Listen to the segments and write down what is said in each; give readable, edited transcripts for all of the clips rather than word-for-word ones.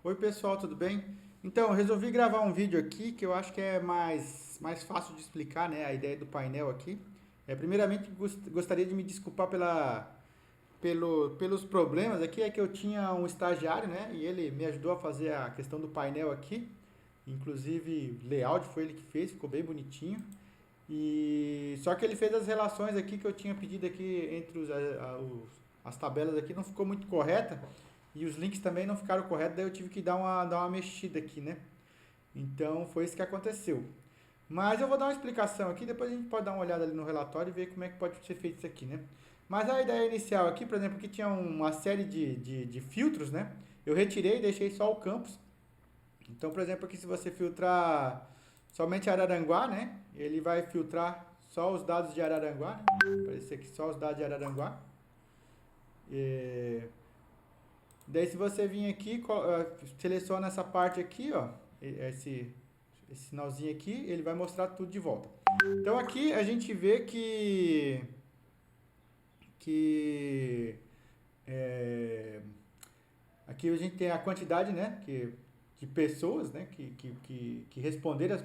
Oi pessoal, tudo bem? Então, eu resolvi gravar um vídeo aqui que eu acho que é mais fácil de explicar, né, a ideia do painel aqui. Primeiramente, gostaria de me desculpar pelos problemas aqui, é que eu tinha um estagiário, né, e ele me ajudou a fazer a questão do painel aqui. Inclusive, layout foi ele que fez, ficou bem bonitinho. E só que ele fez as relações aqui que eu tinha pedido aqui entre as tabelas aqui, não ficou muito correta. E os links também não ficaram corretos, daí eu tive que dar uma mexida aqui, né? Então foi isso que aconteceu. Mas eu vou dar uma explicação aqui, depois a gente pode dar uma olhada ali no relatório e ver como é que pode ser feito isso aqui, né? Mas a ideia inicial aqui, por exemplo, aqui tinha uma série de filtros, né? Eu retirei e deixei só o campus. Então, por exemplo, aqui se você filtrar somente Araranguá, né? Ele vai filtrar só os dados de Araranguá, né? Aparecer aqui só os dados de Araranguá. E daí se você vir aqui, seleciona essa parte aqui, ó, esse sinalzinho aqui, ele vai mostrar tudo de volta. Então aqui a gente vê que é, aqui a gente tem a quantidade, né, de pessoas, né, que responderam as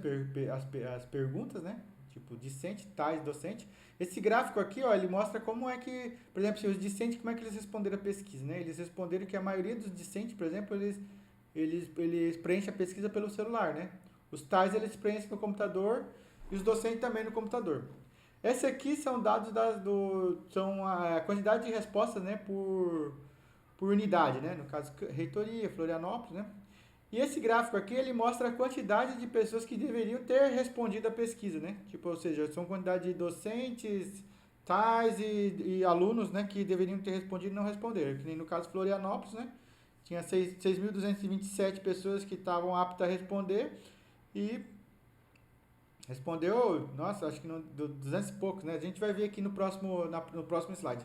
perguntas, né, tipo discente, tais, docente. Esse gráfico aqui, ó, ele mostra como é que, por exemplo, se os discentes, como é que eles responderam a pesquisa, né? Eles responderam que a maioria dos discentes, por exemplo, eles preenchem a pesquisa pelo celular, né? Os tais, eles preenchem no computador e os docentes também no computador. Esse aqui são dados são a quantidade de respostas, né, por unidade, né? No caso, reitoria, Florianópolis, né? E esse gráfico aqui, ele mostra a quantidade de pessoas que deveriam ter respondido a pesquisa, né? Tipo, ou seja, são quantidade de docentes, tais e alunos, né, que deveriam ter respondido e não responderam. Que nem no caso Florianópolis, né? Tinha 6.227 pessoas que estavam aptas a responder e respondeu, nossa, acho que 200 e poucos, né? A gente vai ver aqui no próximo slide.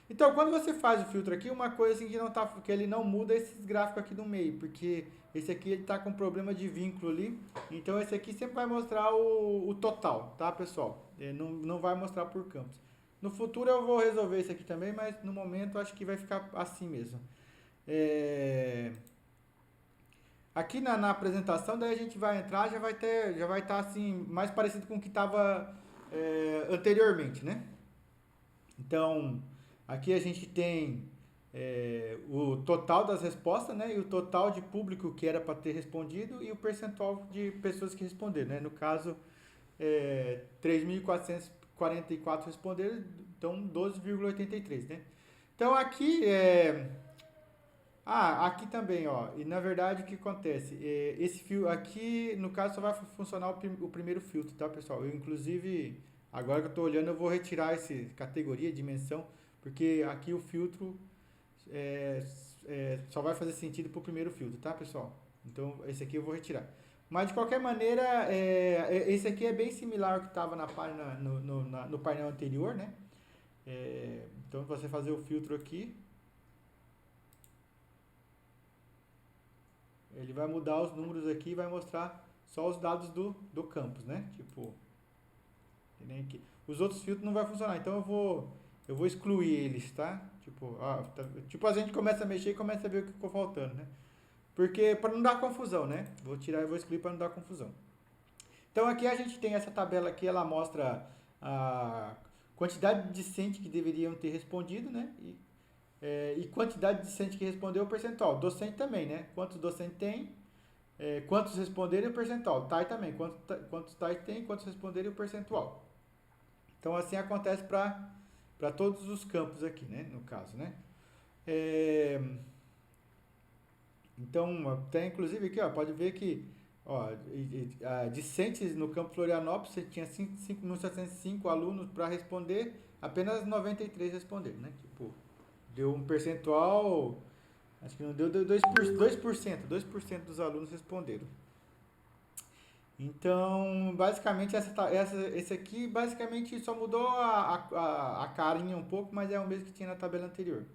Então, quando você faz o filtro aqui, uma coisa assim que, não tá, que ele não muda esses gráficos aqui no meio, porque esse aqui ele está com problema de vínculo ali. Então, esse aqui sempre vai mostrar o total, tá, pessoal? Não vai mostrar por campos. No futuro eu vou resolver isso aqui também, mas no momento acho que vai ficar assim mesmo. É... Aqui na apresentação, daí a gente vai entrar, já vai estar assim, mais parecido com o que estava anteriormente, né? Então, aqui a gente tem o total das respostas, né? E o total de público que era para ter respondido e o percentual de pessoas que responderam, né? No caso, 3.444 responderam, então 12,83, né? Então, aqui aqui também, ó. E na verdade o que acontece? Esse fio aqui, no caso, só vai funcionar o primeiro filtro, tá, pessoal? Eu, inclusive, agora que eu estou olhando, eu vou retirar essa categoria, dimensão, porque aqui o filtro é, só vai fazer sentido para o primeiro filtro, tá, pessoal? Então, esse aqui eu vou retirar. Mas de qualquer maneira, esse aqui é bem similar ao que estava na página, no painel anterior, né? Então, você fazer o filtro aqui, ele vai mudar os números aqui e vai mostrar só os dados do campus, né? Tipo, nem aqui. Os outros filtros não vai funcionar, então eu vou excluir eles, tá? Tipo, a gente começa a mexer e começa a ver o que ficou faltando, né? Porque para não dar confusão, né? Vou tirar e vou excluir para não dar confusão. Então aqui a gente tem essa tabela aqui, ela mostra a quantidade de discentes que deveriam ter respondido, né? E quantidade de docente que respondeu o percentual. Docente também, né? Quantos docentes tem, quantos responderam e o percentual. TAI também, quantos TAI tem, quantos responderam e o percentual. Então assim acontece para todos os campos aqui, né? No caso, né? É, então, até inclusive aqui, ó, pode ver que ó, discentes no campo Florianópolis, você tinha 5.705 alunos para responder, apenas 93 responderam, né? Tipo, deu um percentual, acho que não deu 2% dos alunos responderam. Então, basicamente, esse aqui basicamente só mudou a carinha um pouco, mas é o mesmo que tinha na tabela anterior.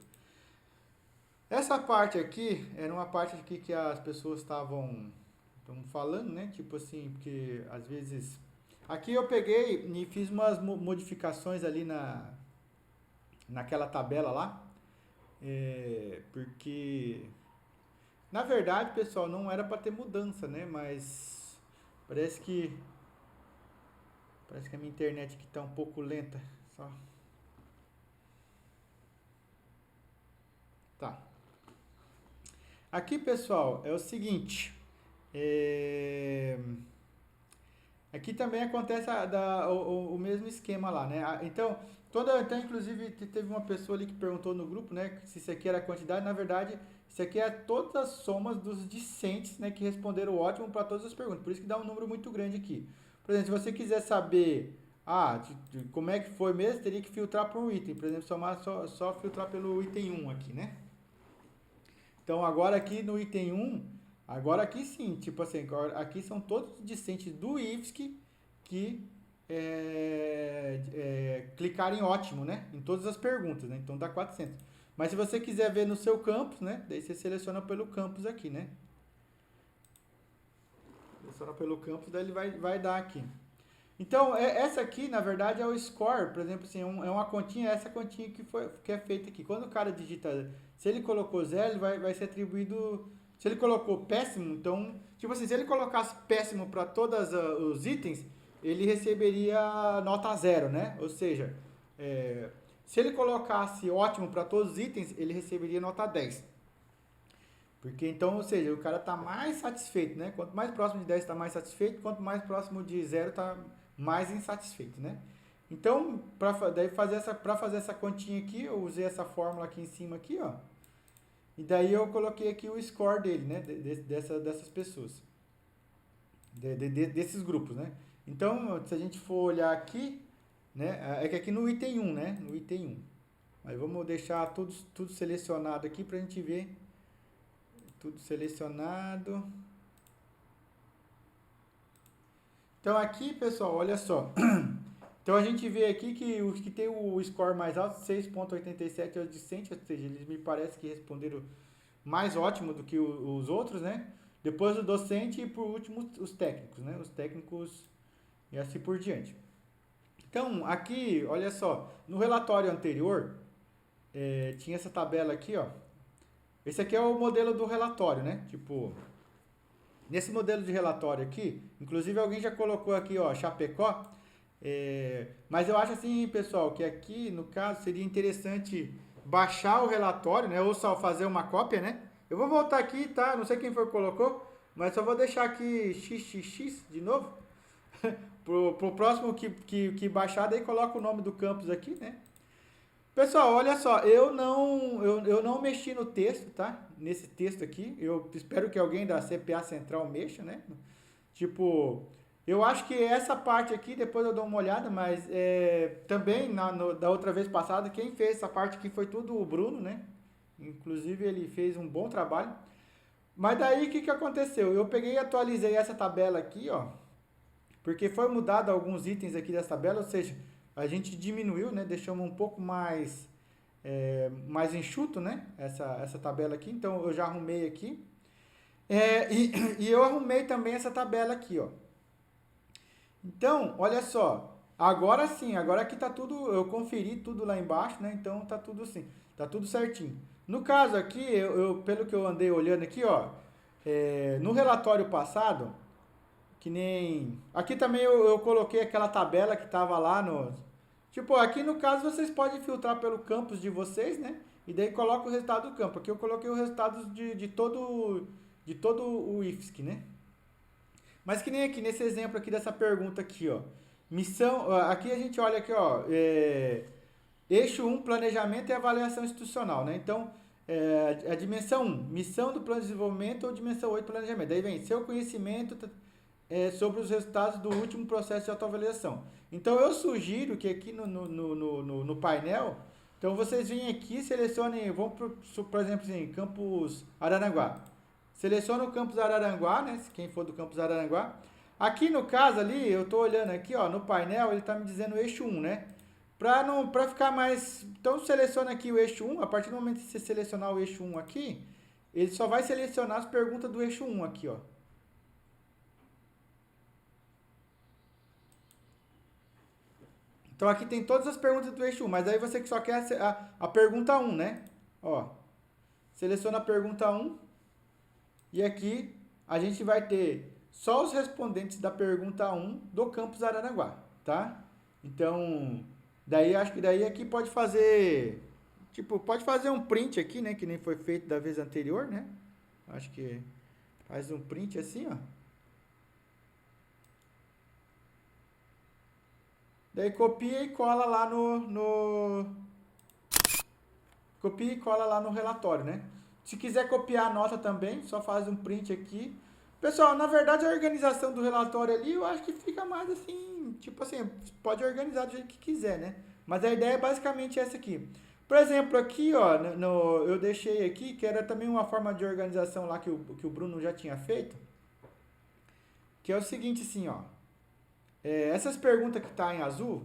Essa parte aqui era uma parte aqui que as pessoas estavam falando, né? Tipo assim, porque às vezes... Aqui eu peguei e fiz umas modificações ali naquela tabela lá, porque Na verdade, pessoal, não era para ter mudança, né? Mas parece que parece que a minha internet aqui tá um pouco lenta. Só tá. Aqui, pessoal, é o seguinte. é, Aqui também acontece o mesmo esquema lá, né? Então, então, inclusive, teve uma pessoa ali que perguntou no grupo, né, se isso aqui era a quantidade. Na verdade, isso aqui é todas as somas dos discentes, né, que responderam ótimo para todas as perguntas. Por isso que dá um número muito grande aqui. Por exemplo, se você quiser saber, como é que foi mesmo, teria que filtrar por um item. Por exemplo, só filtrar pelo item um aqui, né? Então, agora aqui no item um, agora aqui sim, tipo assim, aqui são todos os discentes do IFSC que clicaram em ótimo, né? Em todas as perguntas, né? Então dá 400. Mas se você quiser ver no seu campus, né? Daí você seleciona pelo campus aqui, né? Seleciona pelo campus, daí ele vai dar aqui. Então, essa aqui, na verdade, é o score, por exemplo, assim, é uma continha, essa continha que é feita aqui. Quando o cara digita, se ele colocou zero, ele vai ser atribuído. Se ele colocou péssimo, então, tipo assim, se ele colocasse péssimo para todos os itens, ele receberia nota zero, né? Ou seja, se ele colocasse ótimo para todos os itens, ele receberia nota 10. Porque então, ou seja, o cara está mais satisfeito, né? Quanto mais próximo de 10 está mais satisfeito, quanto mais próximo de zero está mais insatisfeito, né? Então, para fazer essa continha aqui, eu usei essa fórmula aqui em cima aqui, ó. E daí eu coloquei aqui o score dele, né? Dessas pessoas. Desses grupos, né? Então, se a gente for olhar aqui, né? É que aqui no item 1, né? No item 1. Mas vamos deixar tudo selecionado aqui para a gente ver. Tudo selecionado. Então aqui, pessoal, olha só. Então a gente vê aqui que os que tem o score mais alto, 6,87 é o discente, ou seja, eles me parece que responderam mais ótimo do que os outros, né? Depois o docente e por último os técnicos, né? Os técnicos e assim por diante. Então aqui, olha só, no relatório anterior, tinha essa tabela aqui, ó. Esse aqui é o modelo do relatório, né? Tipo, nesse modelo de relatório aqui, inclusive alguém já colocou aqui, ó, Chapecó. Mas eu acho assim, pessoal, que aqui, no caso, seria interessante baixar o relatório, né? Ou só fazer uma cópia, né? Eu vou voltar aqui, tá? Não sei quem foi que colocou, mas só vou deixar aqui XXX de novo. Pro próximo que baixar, daí coloca o nome do campus aqui, né? Pessoal, olha só, eu não mexi no texto, tá? Nesse texto aqui. Eu espero que alguém da CPA Central mexa, né? Tipo, eu acho que essa parte aqui, depois eu dou uma olhada, mas também da outra vez passada, quem fez essa parte aqui foi tudo o Bruno, né? Inclusive ele fez um bom trabalho. Mas daí o que aconteceu? Eu peguei e atualizei essa tabela aqui, ó. Porque foi mudado alguns itens aqui dessa tabela, ou seja, a gente diminuiu, né? Deixamos um pouco mais enxuto, né? Essa tabela aqui. Então eu já arrumei aqui. E eu arrumei também essa tabela aqui, ó. Então, olha só. Agora sim, agora aqui tá tudo, eu conferi tudo lá embaixo, né? Então tá tudo assim, tá tudo certinho. No caso aqui, pelo que eu andei olhando aqui, ó, no relatório passado, que nem... Aqui também eu coloquei aquela tabela que tava lá no... Tipo, aqui no caso vocês podem filtrar pelo campus de vocês, né? E daí coloca o resultado do campo. Aqui eu coloquei o resultado de todo o IFSC, né? Mas que nem aqui, nesse exemplo aqui dessa pergunta aqui, ó. Aqui a gente olha aqui, ó. Eixo 1, planejamento e avaliação institucional, né? Então, a dimensão 1, missão do plano de desenvolvimento ou dimensão 8, planejamento. Daí vem seu conhecimento sobre os resultados do último processo de autoavaliação. Então, eu sugiro que aqui no painel, então vocês vêm aqui, selecionem, vamos por exemplo, assim, Campus Araranguá. Seleciona o Campus Araranguá, né? Quem for do Campus Araranguá. Aqui no caso ali, eu estou olhando aqui, ó, no painel, ele está me dizendo o eixo 1, né? Para ficar mais... Então, seleciona aqui o eixo 1. A partir do momento que você selecionar o eixo 1 aqui, ele só vai selecionar as perguntas do eixo 1 aqui, ó. Então, aqui tem todas as perguntas do eixo 1, mas aí você que só quer a pergunta 1, né? Ó, seleciona a pergunta 1. E aqui a gente vai ter só os respondentes da pergunta 1 do campus Araranguá, tá? Então, daí acho que daí aqui pode fazer, tipo, pode fazer um print aqui, né, que nem foi feito da vez anterior, né? Acho que faz um print assim, ó. Daí copia e cola lá copia e cola lá no relatório, né? Se quiser copiar a nota também, só faz um print aqui. Pessoal, na verdade a organização do relatório ali, eu acho que fica mais assim, tipo assim, pode organizar do jeito que quiser, né? Mas a ideia é basicamente essa aqui. Por exemplo, aqui, ó, eu deixei aqui, que era também uma forma de organização lá que o Bruno já tinha feito, que é o seguinte, assim, ó. Essas perguntas que tá em azul,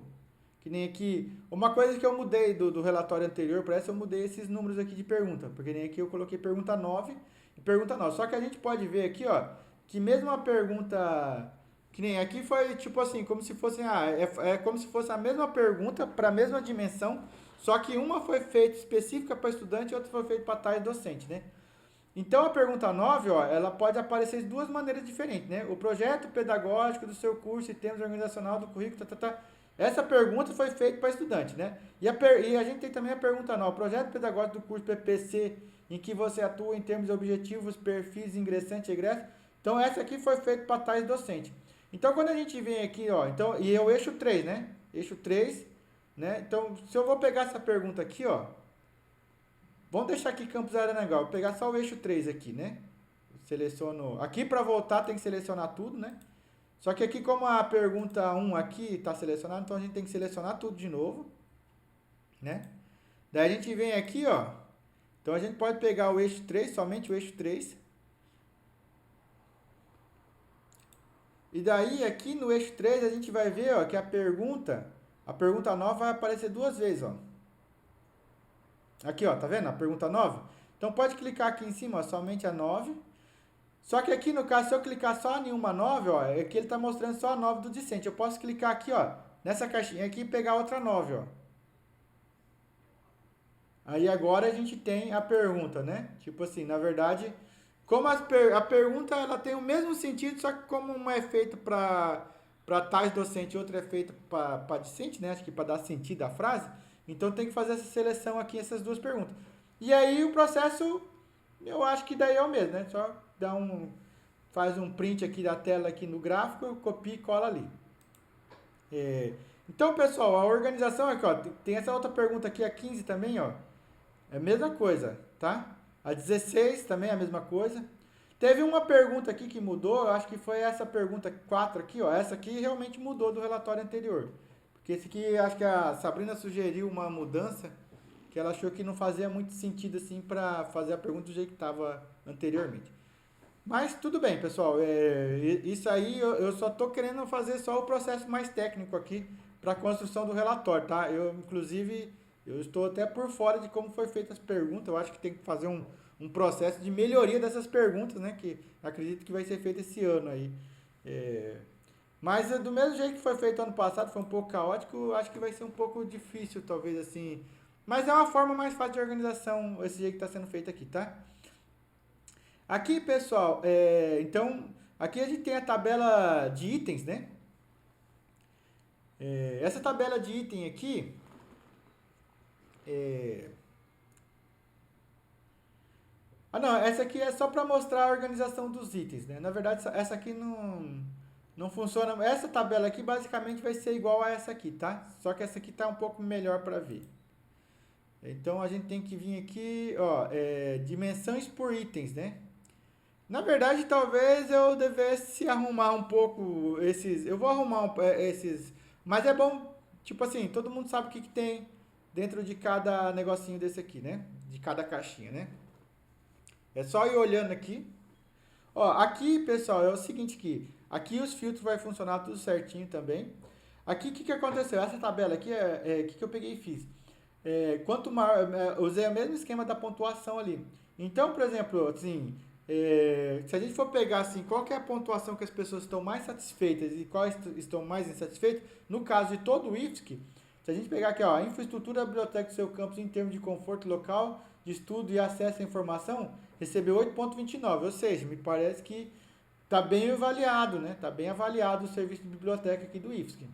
que nem aqui, uma coisa que eu mudei do relatório anterior para essa, eu mudei esses números aqui de pergunta, porque nem aqui eu coloquei pergunta 9 e pergunta 9. Só que a gente pode ver aqui, ó, que mesmo a pergunta, que nem aqui foi tipo assim, como se fosse, como se fosse a mesma pergunta para a mesma dimensão, só que uma foi feita específica para estudante e outra foi feita para tarde docente, né? Então a pergunta 9, ó, ela pode aparecer de duas maneiras diferentes, né? O projeto pedagógico do seu curso e termos organizacional do currículo, Essa pergunta foi feita para estudante, né? E a gente tem também a pergunta 9, o projeto pedagógico do curso PPC, em que você atua em termos de objetivos, perfis, ingressante e egresso. Então essa aqui foi feita para tais docente. Então quando a gente vem aqui, ó, então, e é o eixo 3, né? Eixo 3, né? Então se eu vou pegar essa pergunta aqui, ó, vamos deixar aqui Campus Araranguá. Vou pegar só o eixo 3 aqui, né? Seleciono. Aqui para voltar tem que selecionar tudo, né? Só que aqui como a pergunta 1 aqui está selecionada, então a gente tem que selecionar tudo de novo, né? Daí a gente vem aqui, ó. Então a gente pode pegar o eixo 3, somente o eixo 3. E daí aqui no eixo 3 a gente vai ver, ó, que a pergunta 9 vai aparecer duas vezes, ó. Aqui, ó, tá vendo? A pergunta 9. Então pode clicar aqui em cima, ó, somente a 9. Só que aqui no caso, se eu clicar só em uma 9, ó, é que ele está mostrando só a 9 do discente. Eu posso clicar aqui, ó, nessa caixinha aqui e pegar outra 9, ó. Aí agora a gente tem a pergunta, né? Tipo assim, na verdade, como a pergunta ela tem o mesmo sentido, só que como uma é feita para tais docente e outra é feita para discente, né? Acho que para dar sentido à frase. Então tem que fazer essa seleção aqui, essas duas perguntas. E aí o processo, eu acho que daí é o mesmo, né? Só faz um print aqui da tela aqui no gráfico, copia e cola ali. Então, pessoal, a organização aqui, ó, tem essa outra pergunta aqui, a 15 também, ó. É a mesma coisa, tá? A 16 também é a mesma coisa. Teve uma pergunta aqui que mudou, eu acho que foi essa pergunta 4 aqui, ó. Essa aqui realmente mudou do relatório anterior. Porque esse aqui, acho que a Sabrina sugeriu uma mudança que ela achou que não fazia muito sentido assim para fazer a pergunta do jeito que estava anteriormente. Mas tudo bem, pessoal. Isso aí eu só estou querendo fazer só o processo mais técnico aqui para a construção do relatório, tá? Inclusive, eu estou até por fora de como foi feita as perguntas. Eu acho que tem que fazer um processo de melhoria dessas perguntas, né? Que acredito que vai ser feito esse ano aí. Mas do mesmo jeito que foi feito ano passado, foi um pouco caótico, acho que vai ser um pouco difícil, talvez, assim. Mas é uma forma mais fácil de organização, esse jeito que está sendo feito aqui, tá? Aqui, pessoal, então, aqui a gente tem a tabela de itens, né? Essa tabela de item aqui, não, essa aqui é só para mostrar a organização dos itens, né? Na verdade, essa aqui não funciona. Essa tabela aqui basicamente vai ser igual a essa aqui, tá? Só que essa aqui tá um pouco melhor para ver. Então, a gente tem que vir aqui, ó, dimensões por itens, né? Na verdade, talvez eu devesse arrumar um pouco esses. Eu vou arrumar esses. Mas é bom, tipo assim, todo mundo sabe o que tem dentro de cada negocinho desse aqui, né? De cada caixinha, né? É só ir olhando aqui. Ó, aqui, pessoal, é o seguinte aqui. Aqui os filtros vai funcionar tudo certinho também. Aqui, o que aconteceu? Essa tabela aqui o que eu peguei e fiz. Quanto maior, usei o mesmo esquema da pontuação ali. Então, por exemplo, assim, se a gente for pegar assim, qual que é a pontuação que as pessoas estão mais satisfeitas e quais estão mais insatisfeitas, no caso de todo o IFSC, se a gente pegar aqui, ó, a infraestrutura da biblioteca do seu campus em termos de conforto local, de estudo e acesso à informação, recebeu 8,29, ou seja, me parece que está bem avaliado, né? Está bem avaliado o serviço de biblioteca aqui do IFSC.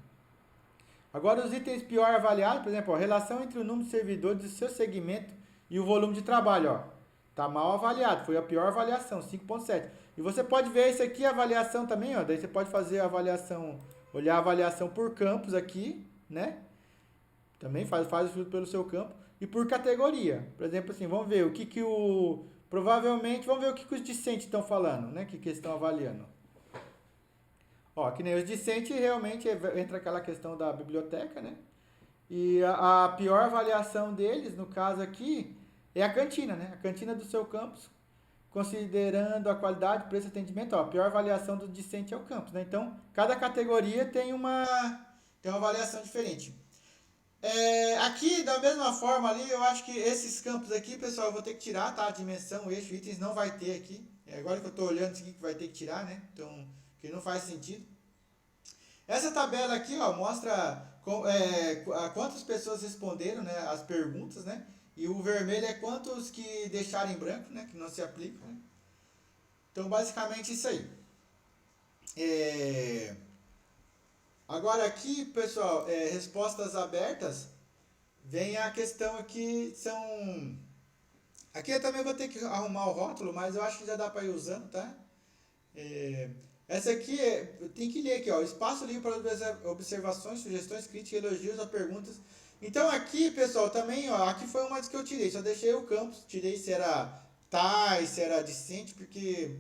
Agora, os itens pior avaliados, por exemplo, a relação entre o número de servidores do seu segmento e o volume de trabalho, ó. Tá mal avaliado, foi a pior avaliação, 5,7. E você pode ver isso aqui, a avaliação também, ó. Daí você pode fazer a avaliação, olhar a avaliação por campos aqui, né? Também faz o filtro pelo seu campo. E por categoria. Por exemplo, assim, vamos ver o que o... Provavelmente, vamos ver o que os discentes estão falando, né? Que eles estão avaliando. Ó, que nem os discentes, realmente entra aquela questão da biblioteca, né? E a pior avaliação deles, no caso aqui, é a cantina, né? A cantina do seu campus, considerando a qualidade, preço e atendimento. Ó, a pior avaliação do discente é o campus, né? Então, cada categoria tem uma avaliação diferente. Aqui, da mesma forma ali, eu acho que esses campos aqui, pessoal, eu vou ter que tirar, tá? A dimensão, o eixo, itens não vai ter aqui. Agora que eu estou olhando isso aqui que vai ter que tirar, né? Então, que não faz sentido. Essa tabela aqui, ó, mostra quantas pessoas responderam, né, as perguntas, né? E o vermelho é quantos que deixaram em branco, né? Que não se aplicam, né? Então, basicamente isso aí. Agora aqui, pessoal, respostas abertas, vem a questão aqui, são... Aqui eu também vou ter que arrumar o rótulo, mas eu acho que já dá para ir usando, tá? Essa aqui, tem que ler aqui, ó, espaço livre para observações, sugestões, críticas, elogios ou perguntas. Então aqui, pessoal, também, ó, aqui foi uma das que eu tirei, só deixei o campus, tirei se era tais, se era discente, porque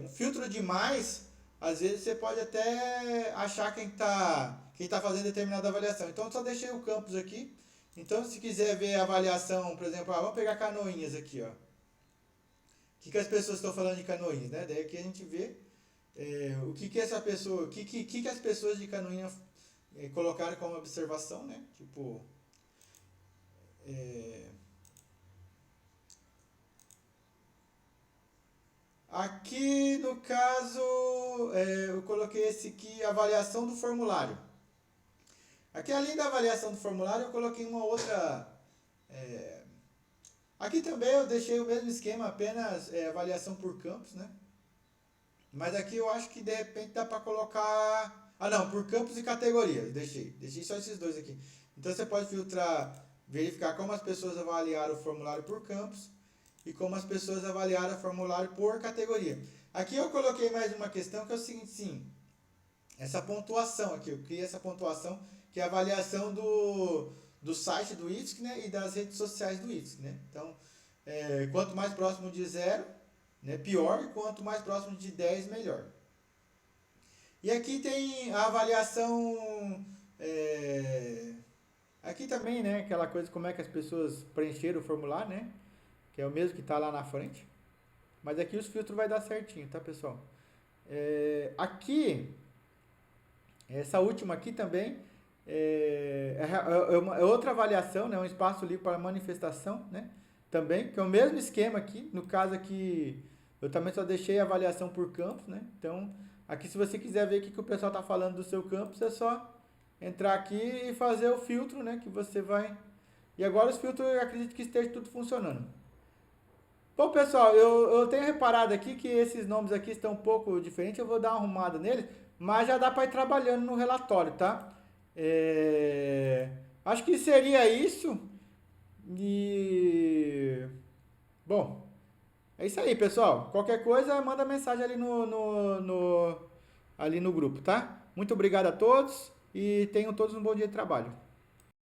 um filtro demais, às vezes você pode até achar quem tá fazendo determinada avaliação. Então só deixei o campus aqui. Então se quiser ver a avaliação, por exemplo, vamos pegar Canoinhas aqui, ó. O que as pessoas estão falando de Canoinhas, né? Daí aqui a gente vê o que essa pessoa, o que as pessoas de Canoinhas colocaram como observação, né? Tipo, aqui no caso eu coloquei esse aqui, avaliação do formulário. Aqui além da avaliação do formulário eu coloquei uma outra. Aqui também eu deixei o mesmo esquema, apenas avaliação por campos, né? Mas aqui eu acho que de repente dá para colocar... Ah não, por campos e categorias, deixei só esses dois aqui. Então você pode filtrar, verificar como as pessoas avaliaram o formulário por campos e como as pessoas avaliaram o formulário por categoria. Aqui eu coloquei mais uma questão que é o seguinte, sim, essa pontuação aqui, eu criei essa pontuação que é a avaliação do site do IFSC, né, e das redes sociais do IFSC, né? Então, quanto mais próximo de 0, né, pior, e quanto mais próximo de 10, melhor. E aqui tem a avaliação, aqui também, né, aquela coisa como é que as pessoas preencheram o formulário, né, que é o mesmo que está lá na frente. Mas aqui os filtros vai dar certinho, tá, pessoal? Aqui, essa última aqui também, é outra avaliação, né? Um espaço livre para manifestação, né? Também, que é o mesmo esquema aqui. No caso aqui, eu também só deixei a avaliação por campos, né? Então, aqui se você quiser ver o que o pessoal está falando do seu campus, é só entrar aqui e fazer o filtro, né? Que você vai... E agora os filtros, eu acredito que esteja tudo funcionando. Bom, pessoal, eu tenho reparado aqui que esses nomes aqui estão um pouco diferentes. Eu vou dar uma arrumada neles, mas já dá para ir trabalhando no relatório, tá? Acho que seria isso. E bom, é isso aí, pessoal. Qualquer coisa, manda mensagem ali ali no grupo, tá? Muito obrigado a todos e tenham todos um bom dia de trabalho.